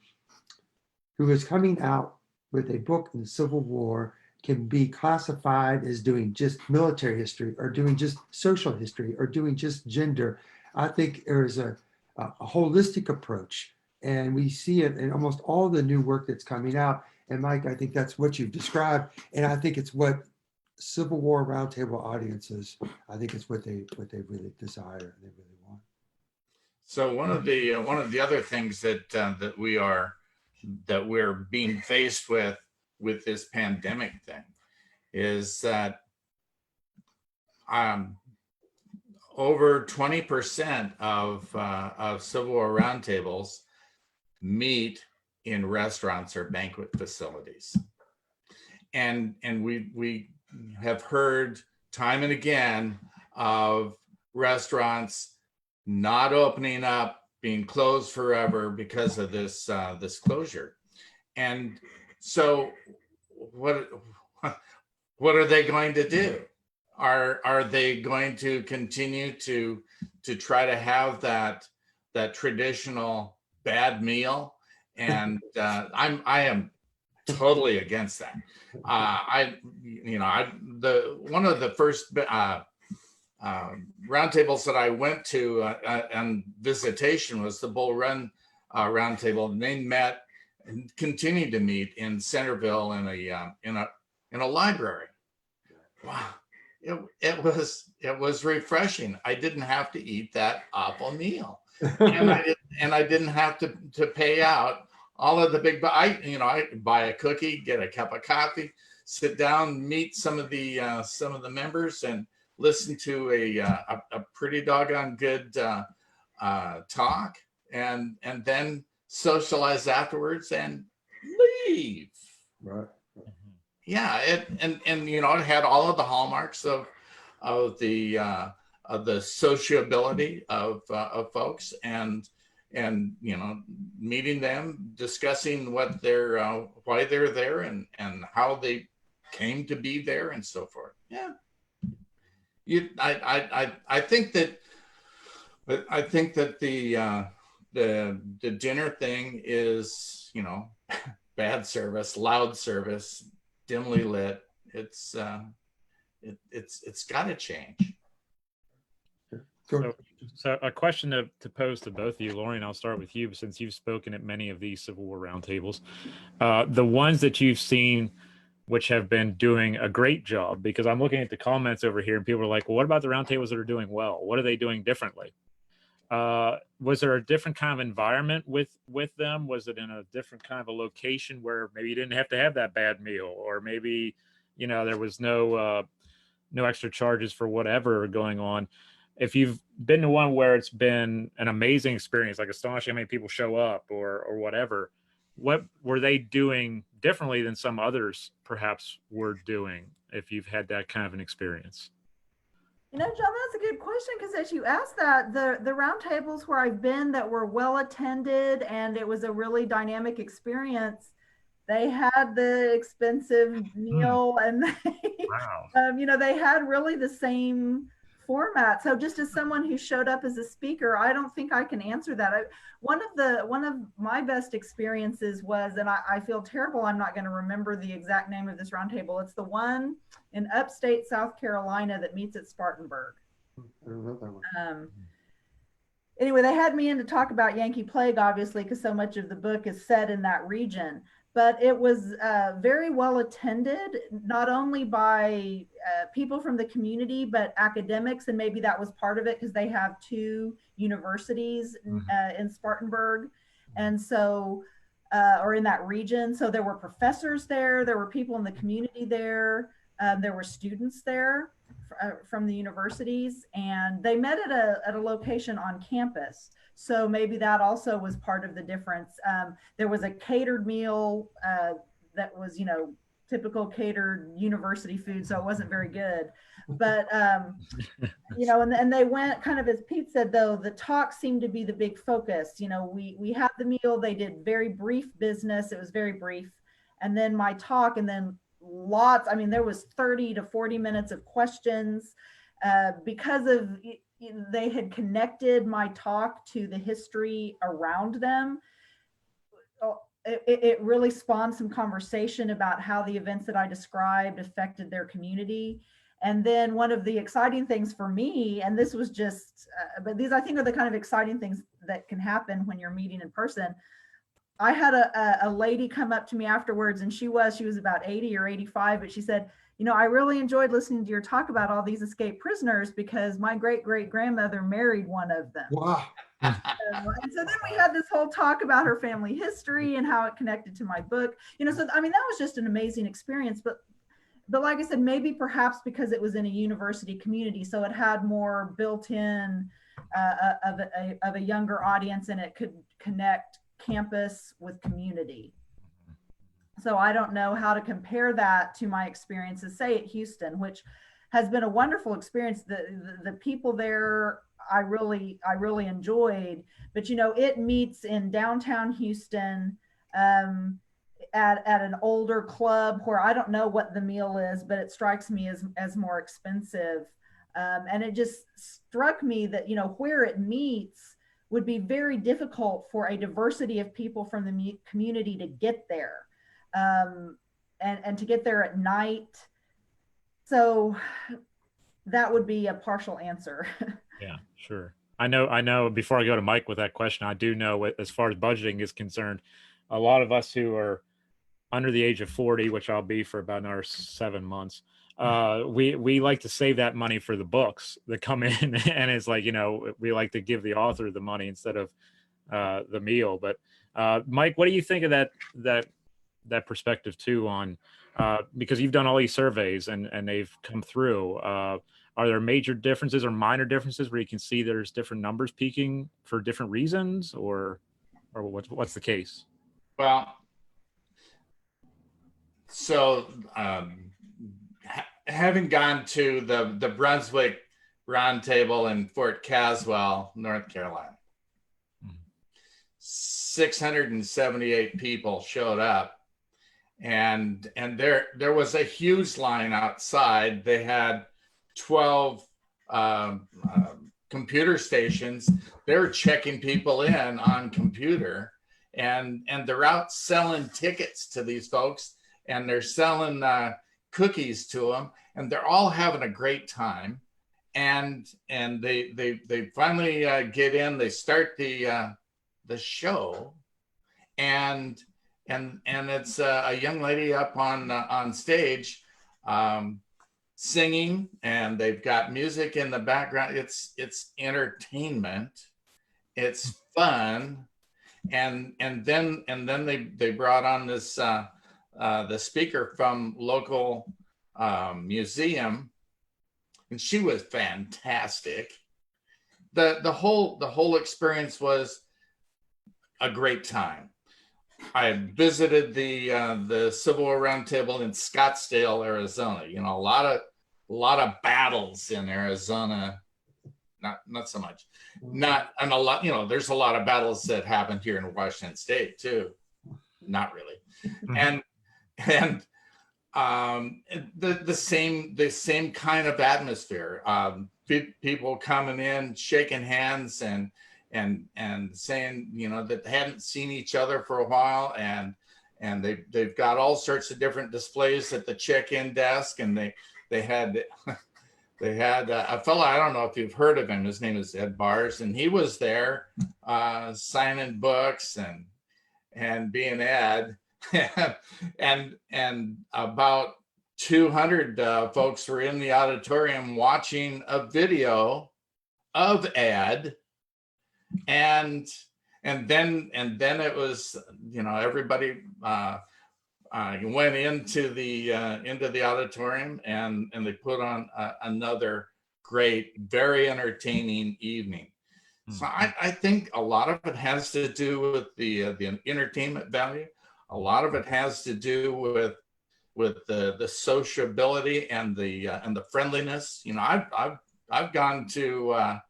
who is coming out with a book in the Civil War can be classified as doing just military history or doing just social history or doing just gender. I think there's a holistic approach, and we see it in almost all the new work that's coming out. And Mike, I think that's what you've described, and I think it's what Civil War Roundtable audiences, I think it's what they really desire, they really want. So one of the other things that we're being faced with this pandemic thing is that over 20% of Civil War roundtables meet in restaurants or banquet facilities, and we have heard time and again of restaurants not opening up, being closed forever because of this closure. And so what are they going to do? Are they going to continue to try to have that traditional bad meal? And I am totally against that. One of the first roundtables that I went to on visitation was the Bull Run roundtable, and they met and continue to meet in Centerville in a library. Wow, it was refreshing. I didn't have to eat that awful meal, and I didn't have to pay out all of the big. I buy a cookie, get a cup of coffee, sit down, meet some of the members, and listen to a pretty doggone good talk, and then socialize afterwards and leave. Right. Yeah, it had all of the hallmarks of the sociability of folks, and meeting them, discussing what they're why they're there and how they came to be there and so forth. Yeah. I think that the dinner thing is, bad service, loud service, dimly lit. It's got to change. So a question to pose to both of you, Lorien, I'll start with you, since you've spoken at many of these Civil War roundtables. The ones that you've seen which have been doing a great job, because I'm looking at the comments over here and people are like, well, what about the roundtables that are doing well? What are they doing differently? Was there a different kind of environment with them? Was it in a different kind of a location where maybe you didn't have to have that bad meal, or maybe, there was no extra charges for whatever going on? If you've been to one where it's been an amazing experience, like astonishing how many people show up or whatever, what were they doing differently than some others perhaps were doing, if you've had that kind of an experience? John, that's a good question, because as you asked that, the roundtables where I've been that were well attended and it was a really dynamic experience, they had the expensive meal and wow. They had really the same format. So just as someone who showed up as a speaker, I don't think I can answer that. One of my best experiences was, and I feel terrible, I'm not going to remember the exact name of this roundtable. It's the one in upstate South Carolina that meets at Spartanburg. I don't know that one. Anyway, they had me in to talk about Yankee Plague, obviously, because so much of the book is set in that region. but it was very well attended, not only by people from the community, but academics. And maybe that was part of it because they have 2 universities in Spartanburg. And so, or in that region. So there were professors there, there were people in the community there, there were students there from the universities, and they met at a location on campus. So maybe that also was part of the difference. There was a catered meal that was, typical catered university food, so it wasn't very good. But and they went kind of, as Pete said, though, the talk seemed to be the big focus. We had the meal, they did very brief business, it was very brief, and then my talk, and then there was 30 to 40 minutes of questions because of they had connected my talk to the history around them. It really spawned some conversation about how the events that I described affected their community. And then one of the exciting things for me, and this was just, but these I think are the kind of exciting things that can happen when you're meeting in person. I had a lady come up to me afterwards, and she was about 80 or 85, but she said, I really enjoyed listening to your talk about all these escaped prisoners because my great-great-grandmother married one of them. Wow. And so then we had this whole talk about her family history and how it connected to my book. So that was just an amazing experience. But like I said, maybe perhaps because it was in a university community, so it had more built-in of a younger audience, and it could connect campus with community. So I don't know how to compare that to my experiences, say at Houston, which has been a wonderful experience. The people there I really enjoyed, but it meets in downtown Houston at an older club where I don't know what the meal is, but it strikes me as more expensive. And it just struck me that, where it meets would be very difficult for a diversity of people from the community to get there. And to get there at night. So that would be a partial answer. Yeah, sure. I know before I go to Mike with that question, I do know as far as budgeting is concerned, a lot of us who are under the age of 40, which I'll be for about another 7 months, we like to save that money for the books that come in. And it's like, we like to give the author the money instead of the meal. But Mike, what do you think of that perspective too on, because you've done all these surveys and they've come through, are there major differences or minor differences where you can see there's different numbers peaking for different reasons, or what's the case? Well, so having gone to the Brunswick Roundtable in Fort Caswell, North Carolina, 678 people showed up, and there was a huge line outside. They had 12 computer stations. They were checking people in on computer, and they're out selling tickets to these folks, and they're selling cookies to them, and they're all having a great time. And they finally get in. They start the show, and it's a young lady up on stage singing, and they've got music in the background. It's entertainment, it's fun, and then they brought on this the speaker from local museum, and she was fantastic. The whole experience was a great time. I visited the Civil War Roundtable in Scottsdale, Arizona. A lot of battles in Arizona. Not so much. Not and a lot. There's a lot of battles that happened here in Washington State too. Not really. And the same kind of atmosphere. People coming in, shaking hands, and saying, that they hadn't seen each other for a while, and they've got all sorts of different displays at the check-in desk, and they had a fellow, I don't know if you've heard of him, his name is Ed Bars, and he was there signing books and being Ed. and about 200 folks were in the auditorium watching a video of Ed, and then it was, you know, everybody went into the auditorium, and they put on another great, very entertaining evening. So I think a lot of it has to do with the entertainment value. A lot of it has to do with the sociability and the friendliness. You know, I've gone to a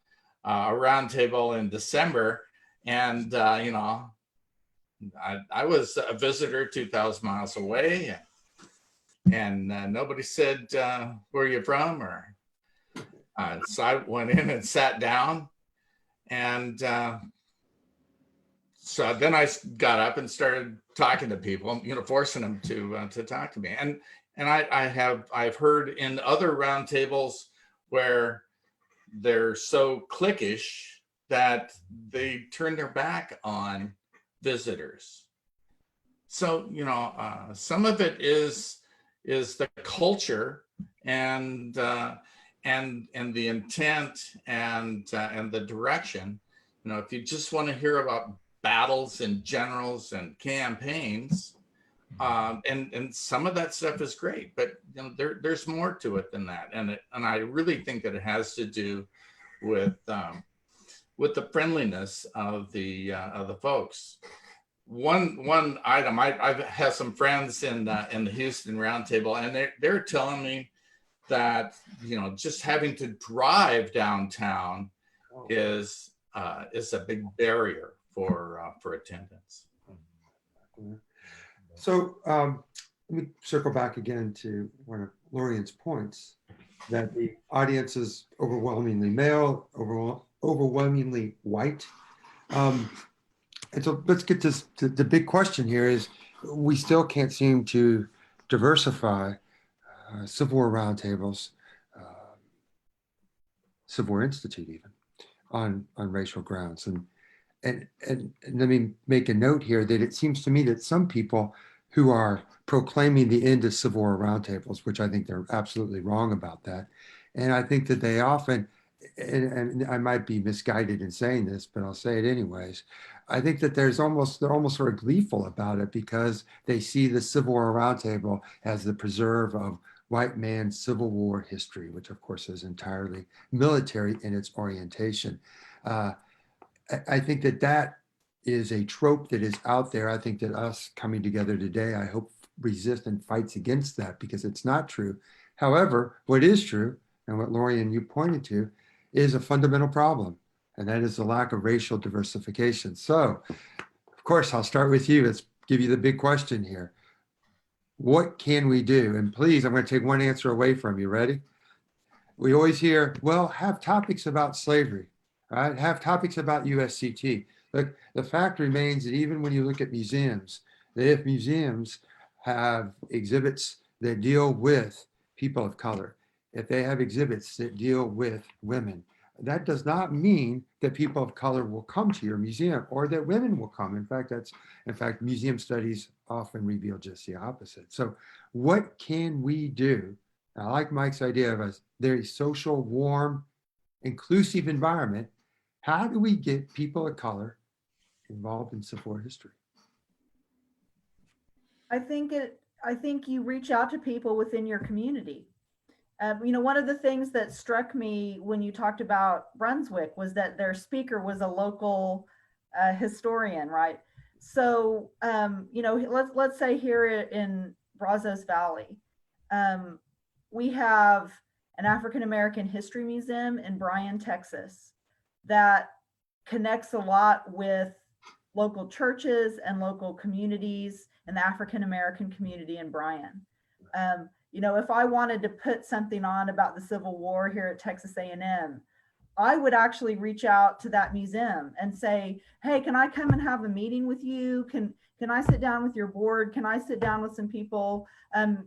roundtable in December, and you know, I was a visitor 2,000 miles away, and nobody said where are you from, or so I went in and sat down, and so then I got up and started talking to people, you know, forcing them to talk to me. And I've heard in other roundtables where they're so cliquish that they turn their back on visitors. So, you know, some of it is the culture and the intent and the direction. You know, if you just want to hear about battles and generals and campaigns, and some of that stuff is great, but you know, there's more to it than that, and I really think that it has to do with the friendliness of the folks. One item, I've had some friends in the Houston Roundtable, and they're telling me that, you know, just having to drive downtown is a big barrier for attendance. So let me circle back again to one of Lorien's points, that the audience is overwhelmingly male, overwhelmingly white. And so let's get to the big question here is, we still can't seem to diversify Civil War roundtables, Civil War Institute even, on racial grounds. And let me make a note here that it seems to me that some people who are proclaiming the end of Civil War roundtables, which I think they're absolutely wrong about that, and I think that they often, and I might be misguided in saying this, but I'll say it anyways, I think that they're almost sort of gleeful about it because they see the Civil War Roundtable as the preserve of white man's Civil War history, which of course is entirely military in its orientation. I think that is a trope that is out there. I think that us coming together today, I hope, resist and fights against that, because it's not true. However, what is true, and what Lorien you pointed to, is a fundamental problem, and that is the lack of racial diversification. So, of course, I'll start with you. Let's give you the big question here. What can we do? And please, I'm going to take one answer away from you. Ready? We always hear, well, have topics about slavery, right? Have topics about USCT. Look, the fact remains that even when you look at museums, that if museums have exhibits that deal with people of color, if they have exhibits that deal with women, that does not mean that people of color will come to your museum or that women will come. In fact, museum studies often reveal just the opposite. So what can we do? I like Mike's idea of a very social, warm, inclusive environment. How do we get people of color involved in Civil War history? I think you reach out to people within your community. You know, one of the things that struck me when you talked about Brunswick was that their speaker was a local historian, right? So, you know, let's say here in Brazos Valley, we have an African American History Museum in Bryan, Texas, that connects a lot with local churches and local communities and the African American community in Bryan. You know, if I wanted to put something on about the Civil War here at Texas A&M, I would actually reach out to that museum and say, hey, can I come and have a meeting with you? Can I sit down with your board? Can I sit down with some people,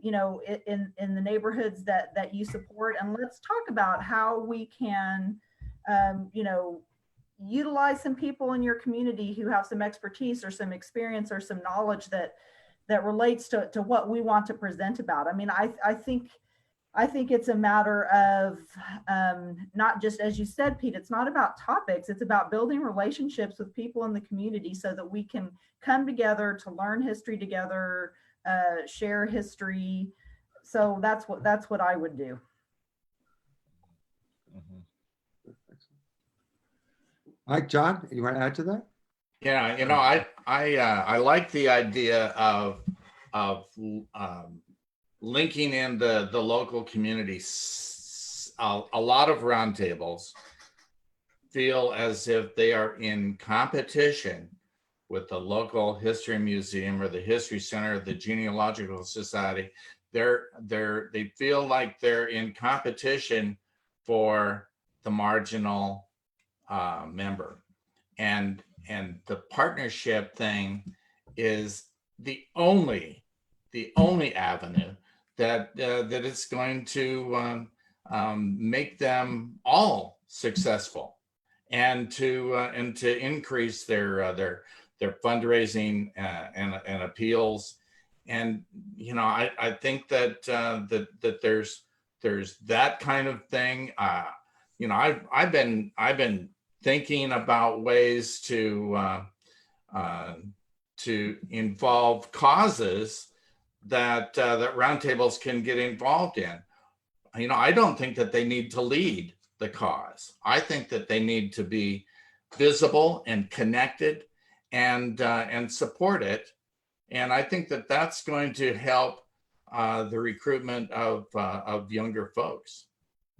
you know, in the neighborhoods that you support? And let's talk about how we can, you know, utilize some people in your community who have some expertise or some experience or some knowledge that that relates to what we want to present about. I mean, I think it's a matter of not just, as you said, Pete, it's not about topics, it's about building relationships with people in the community so that we can come together to learn history together, share history. So that's what I would do. Mike, John, you want to add to that? Yeah, you know, I like the idea of linking in the local communities. A lot of roundtables feel as if they are in competition with the local history museum or the history center, or the genealogical society. They feel like they're in competition for the marginal member, and the partnership thing is the only avenue that it's going to make them all successful, and to increase their fundraising and appeals. And you know, I think that that there's that kind of thing. You know, I've been thinking about ways to involve causes that roundtables can get involved in. You know, I don't think that they need to lead the cause. I think that they need to be visible and connected and support it. And I think that that's going to help the recruitment of younger folks.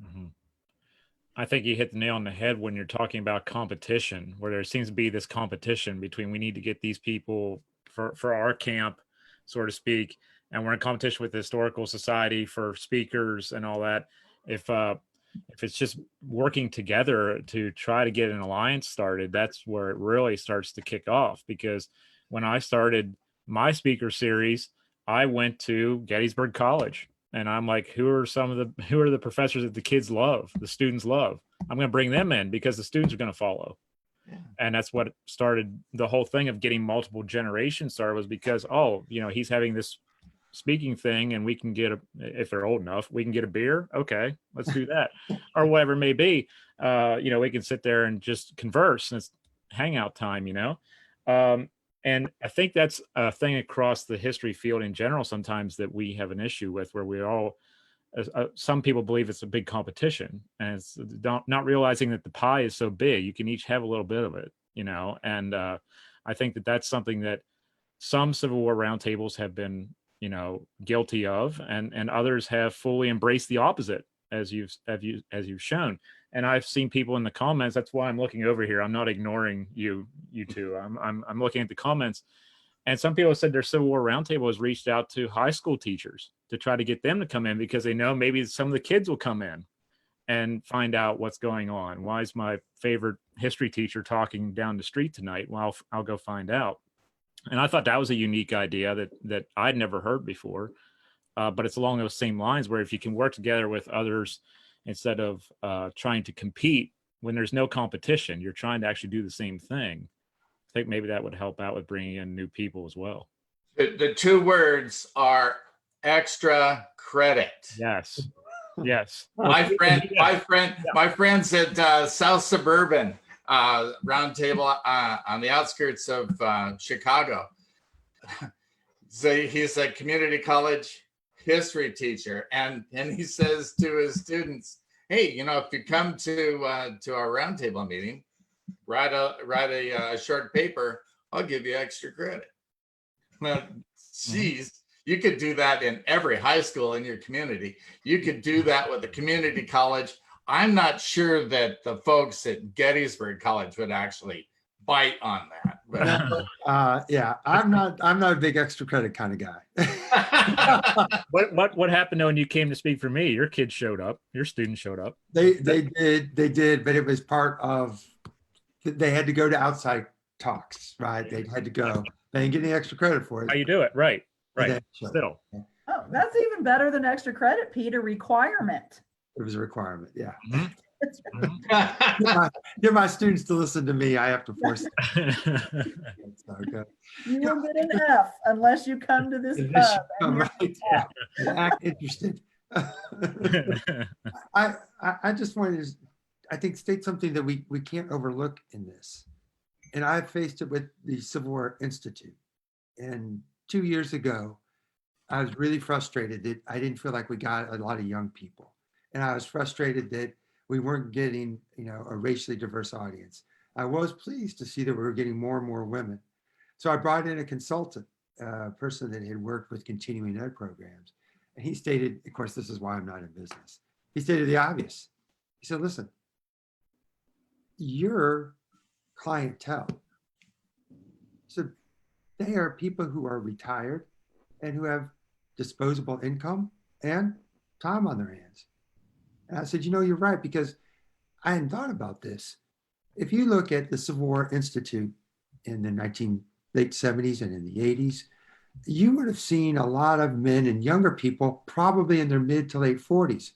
Mm-hmm. I think you hit the nail on the head when you're talking about competition, where there seems to be this competition between, we need to get these people for our camp, so to speak, and we're in competition with the Historical Society for speakers and all that. If it's just working together to try to get an alliance started, that's where it really starts to kick off. Because when I started my speaker series, I went to Gettysburg College. And I'm like, who are the professors that the kids love, the students love? I'm going to bring them in because the students are going to follow. Yeah. And that's what started the whole thing of getting multiple generations started, was because, oh, you know, he's having this speaking thing and we can get if they're old enough, we can get a beer. Okay, let's do that. Or whatever it may be. You know, we can sit there and just converse, and it's hangout time, you know? And I think that's a thing across the history field in general sometimes that we have an issue with, where we all, some people believe it's a big competition, and it's not realizing that the pie is so big, you can each have a little bit of it, you know? And I think that that's something that some Civil War roundtables have been, you know, guilty of, and others have fully embraced the opposite, as you've shown. And I've seen people in the comments. That's why I'm looking over here. I'm not ignoring you two. I'm looking at the comments. And some people said their Civil War Roundtable has reached out to high school teachers to try to get them to come in, because they know maybe some of the kids will come in and find out what's going on. Why is my favorite history teacher talking down the street tonight? Well, I'll go find out. And I thought that was a unique idea that I'd never heard before. But it's along those same lines, where if you can work together with others, instead of trying to compete when there's no competition, you're trying to actually do the same thing. I think maybe that would help out with bringing in new people as well. The two words are extra credit. Yes. Yes. My friends at South Suburban Roundtable on the outskirts of Chicago. So he's a community college history teacher, and he says to his students, hey, you know, if you come to our roundtable meeting, write a short paper, I'll give you extra credit. Now, geez, you could do that in every high school in your community. You could do that with a community college. I'm not sure that the folks at Gettysburg College would actually bite on that. But yeah, I'm not a big extra credit kind of guy. What happened though when you came to speak for me? Your kids showed up, your students showed up. They did, but it was part of, they had to go to outside talks, right? They had to go. They didn't get any extra credit for it. How you do it, right? Still. Oh, that's even better than extra credit, Pete, a requirement. It was a requirement, yeah. Mm-hmm. Get my students to listen to me. I have to force them. Okay. You will get an F unless you come to this Unless you pub. come And right down and act interested. I just wanted to, I think, state something that we can't overlook in this. And I faced it with the Civil War Institute. And 2 years ago, I was really frustrated that I didn't feel like we got a lot of young people. And I was frustrated that we weren't getting, a racially diverse audience. I was pleased to see that we were getting more and more women. So I brought in a consultant, a person that had worked with continuing ed programs. And he stated, of course, this is why I'm not in business. He stated the obvious. He said, listen, your clientele, so they are people who are retired and who have disposable income and time on their hands. And I said, you're right, because I hadn't thought about this. If you look at the Civil War Institute in the late 70s and in the 80s, you would have seen a lot of men and younger people, probably in their mid to late 40s.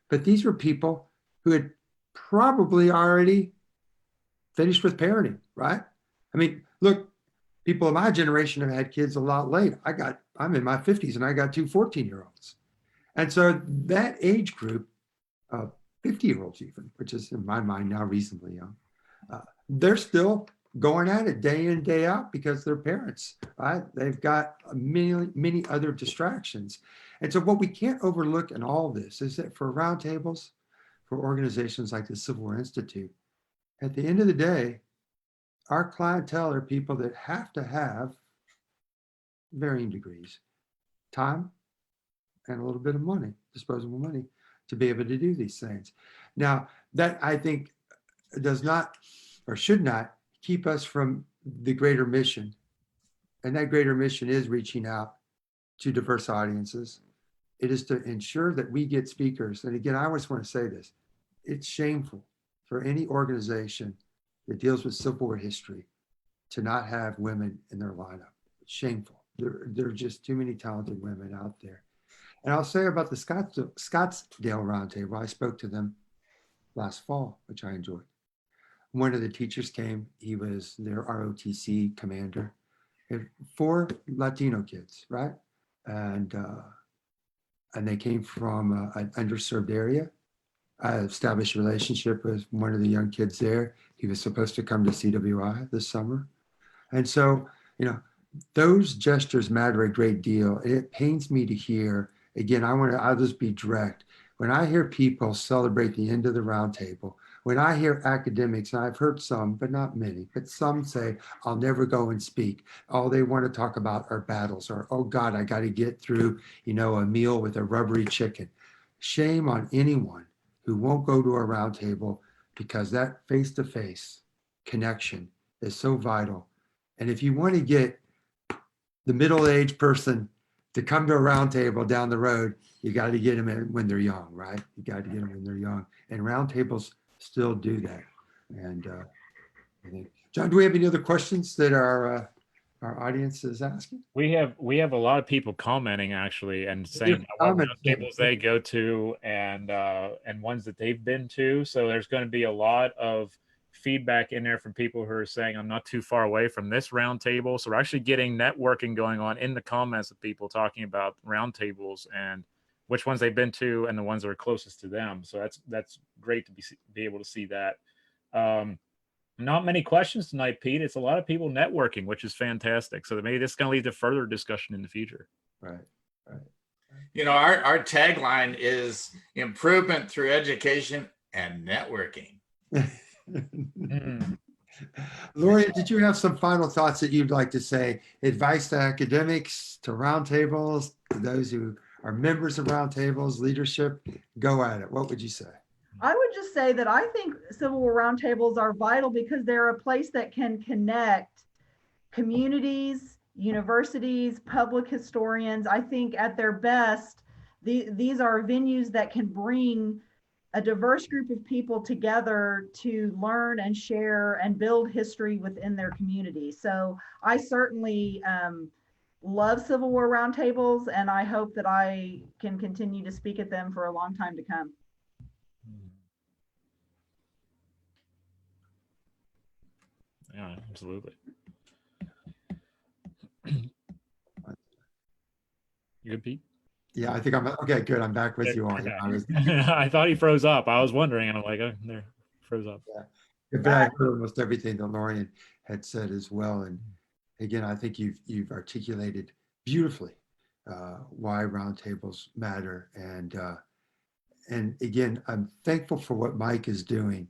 But these were people who had probably already finished with parenting, right? I mean, look, people of my generation have had kids a lot later. I'm in my 50s and I got two 14-year-olds. And so that age group, 50-year-olds even, which is in my mind now reasonably young, they're still going at it day in, day out because they're parents, right? They've got many other distractions. And so what we can't overlook in all this is that for roundtables, for organizations like the Civil War Institute, at the end of the day, our clientele are people that have to have varying degrees, time and a little bit of money, disposable money, to be able to do these things. Now, that I think does not or should not keep us from the greater mission. And that greater mission is reaching out to diverse audiences. It is to ensure that we get speakers. And again, I always want to say this, it's shameful for any organization that deals with Civil War history to not have women in their lineup. It's shameful. There are just too many talented women out there. And I'll say about the Scottsdale Roundtable, I spoke to them last fall, which I enjoyed. One of the teachers came, he was their ROTC commander. 4 Latino kids, right? And they came from an underserved area. I established a relationship with one of the young kids there. He was supposed to come to CWI this summer. And so, those gestures matter a great deal. It pains me to hear, again, I'll just be direct. When I hear people celebrate the end of the roundtable, when I hear academics, and I've heard some, but not many, but some say, I'll never go and speak. All they want to talk about are battles, or, oh God, I got to get through, a meal with a rubbery chicken. Shame on anyone who won't go to a roundtable, because that face-to-face connection is so vital. And if you want to get the middle-aged person to come to a roundtable down the road, you got to get them in when they're young, right? You got to get them when they're young. And roundtables still do that. And I think, John, do we have any other questions that our audience is asking? We have a lot of people commenting actually and saying what roundtables they go to and ones that they've been to. So there's going to be a lot of feedback in there from people who are saying, I'm not too far away from this roundtable. So we're actually getting networking going on in the comments of people talking about roundtables and which ones they've been to and the ones that are closest to them. So that's great to be able to see that. Not many questions tonight, Pete. It's a lot of people networking, which is fantastic. So maybe this is going to lead to further discussion in the future. Right. Our tagline is improvement through education and networking. Lorien, did you have some final thoughts that you'd like to say? Advice to academics, to roundtables, to those who are members of roundtables, leadership? Go at it. What would you say? I would just say that I think Civil War roundtables are vital because they're a place that can connect communities, universities, public historians. I think at their best, these are venues that can bring a diverse group of people together to learn and share and build history within their community. So I certainly love Civil War roundtables, and I hope that I can continue to speak at them for a long time to come. Yeah, absolutely. You good, Pete? Yeah, I think I'm okay. Good. I'm back with you all. Okay. I was, I thought he froze up. I was wondering, and I'm like, oh, there, froze up. but I heard almost everything that Lorien had said as well. And again, I think you've articulated beautifully why roundtables matter. And again, I'm thankful for what Mike is doing.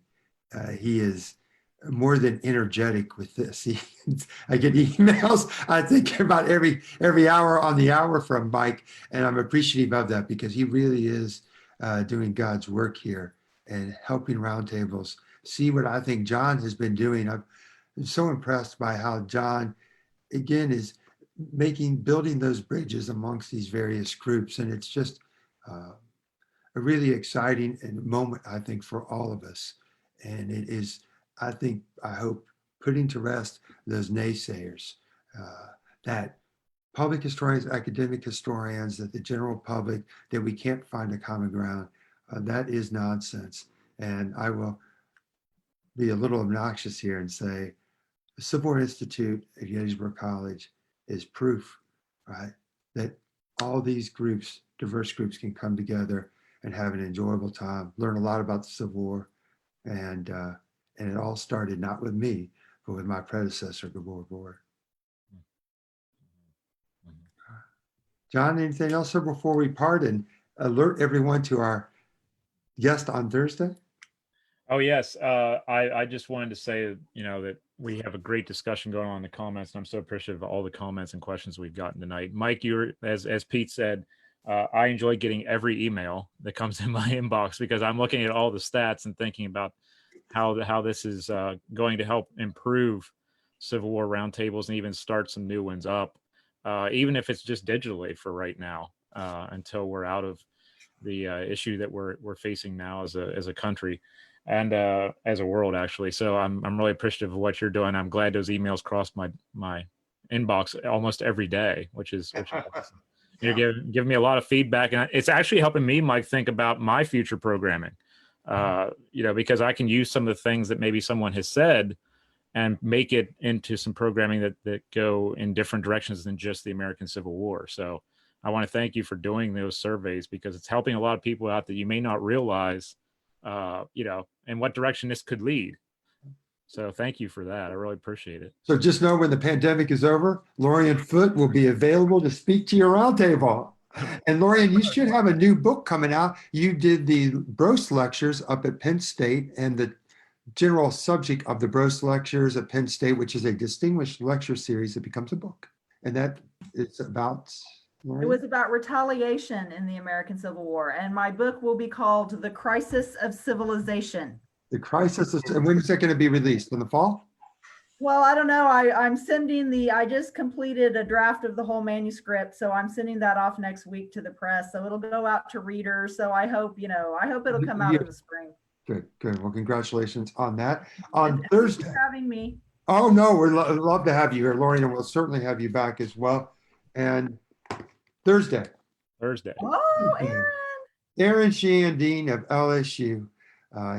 He is more than energetic with this. I get emails, I think about every hour on the hour from Mike, and I'm appreciative of that because he really is doing God's work here and helping roundtables see what I think John has been doing. I'm so impressed by how John, again, is building those bridges amongst these various groups, and it's just a really exciting moment, I think, for all of us. And it is, I hope, putting to rest those naysayers that public historians, academic historians, that the general public, that we can't find a common ground. That is nonsense. And I will be a little obnoxious here and say the Civil War Institute at Gettysburg College is proof, right, that all these groups, diverse groups, can come together and have an enjoyable time, learn a lot about the Civil War. And it all started not with me, but with my predecessor, Gabor Bohr. John, anything else sir, before we part and alert everyone to our guest on Thursday? Oh, yes. I just wanted to say, that we have a great discussion going on in the comments, and I'm so appreciative of all the comments and questions we've gotten tonight. Mike, you're, as Pete said, I enjoy getting every email that comes in my inbox because I'm looking at all the stats and thinking about how this is going to help improve Civil War roundtables and even start some new ones up, even if it's just digitally for right now, until we're out of the issue that we're facing now as a country and as a world, actually. So I'm really appreciative of what you're doing. I'm glad those emails cross my inbox almost every day, which is awesome. You're giving me a lot of feedback, and it's actually helping me, Mike, think about my future programming. Because I can use some of the things that maybe someone has said and make it into some programming that go in different directions than just the American Civil War. So I want to thank you for doing those surveys because it's helping a lot of people out that you may not realize, in what direction this could lead. So thank you for that. I really appreciate it. So just know when the pandemic is over, Lorien Foote will be available to speak to your roundtable. And Lorien, you should have a new book coming out. You did the Brose lectures up at Penn State, and the general subject of the Brose lectures at Penn State, which is a distinguished lecture series that becomes a book. And that it's about, Lorien? It was about retaliation in the American Civil War. And my book will be called The Crisis of Civilization. The Crisis of, and when is that going to be released? In the fall? Well, I don't know. I just completed a draft of the whole manuscript. So I'm sending that off next week to the press. So it'll go out to readers. So I hope it'll come out in the spring. Good. Well, congratulations on that. On Thursday. Thanks for having me. Oh, no, we'd love to have you here, Lorien, and we'll certainly have you back as well. And Thursday. Oh, Aaron Sheehan, Dean of LSU.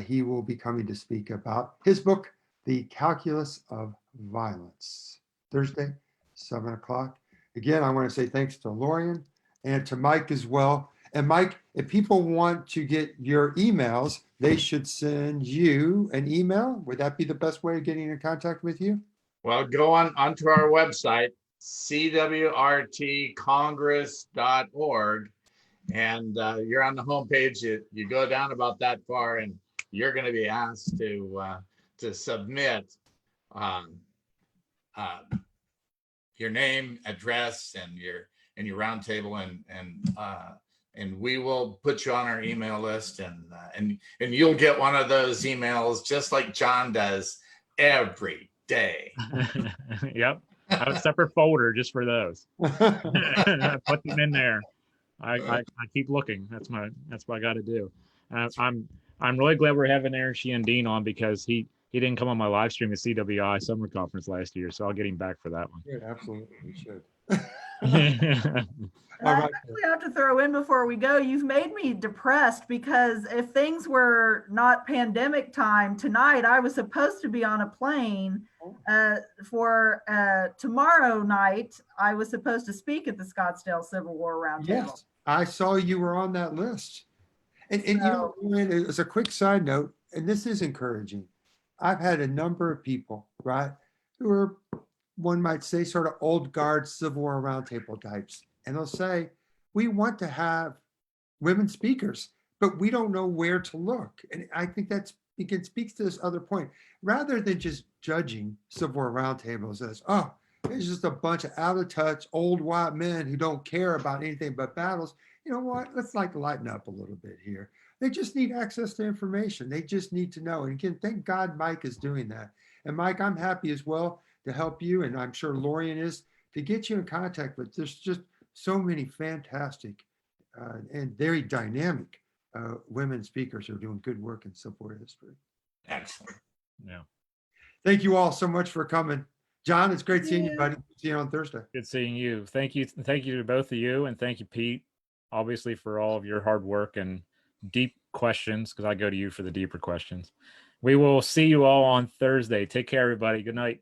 He will be coming to speak about his book, The Calculus of Violence. Thursday, 7 o'clock. Again, I want to say thanks to Lorien and to Mike as well. And Mike, if people want to get your emails, they should send you an email. Would that be the best way of getting in contact with you? Well, go onto our website, CWRTcongress.org, and you're on the homepage. You go down about that far, and you're going to be asked to submit your name, address, and your roundtable, and we will put you on our email list, and you'll get one of those emails just like John does every day. Yep, I have a separate folder just for those. I put them in there. I keep looking. That's what I got to do. I'm really glad we're having Aaron Sheehan Dean on because he didn't come on my live stream at CWI Summer Conference last year, so I'll get him back for that one. Yeah, absolutely, we should. And All I right. actually have to throw in before we go, you've made me depressed because if things were not pandemic time, tonight I was supposed to be on a plane for tomorrow night. I was supposed to speak at the Scottsdale Civil War Roundtable. Yes, I saw you were on that list. And you know, as a quick side note, and this is encouraging, I've had a number of people, right, who are, one might say, sort of old guard Civil War Roundtable types. And they'll say, we want to have women speakers, but we don't know where to look. And I think it speaks to this other point. Rather than just judging Civil War Roundtables as, oh, it's just a bunch of out of touch old white men who don't care about anything but battles. You know what? Let's lighten up a little bit here. They just need access to information. They just need to know. And again, thank God Mike is doing that. And Mike, I'm happy as well to help you. And I'm sure Lorien is, to get you in contact with. There's just so many fantastic and very dynamic women speakers who are doing good work in Civil War history. Excellent. Yeah. Thank you all so much for coming. John, it's great seeing you, buddy. See you on Thursday. Good seeing you. Thank you. Thank you to both of you. And thank you, Pete, obviously, for all of your hard work and deep questions, because I go to you for the deeper questions. We will see you all on Thursday. Take care, everybody. Good night.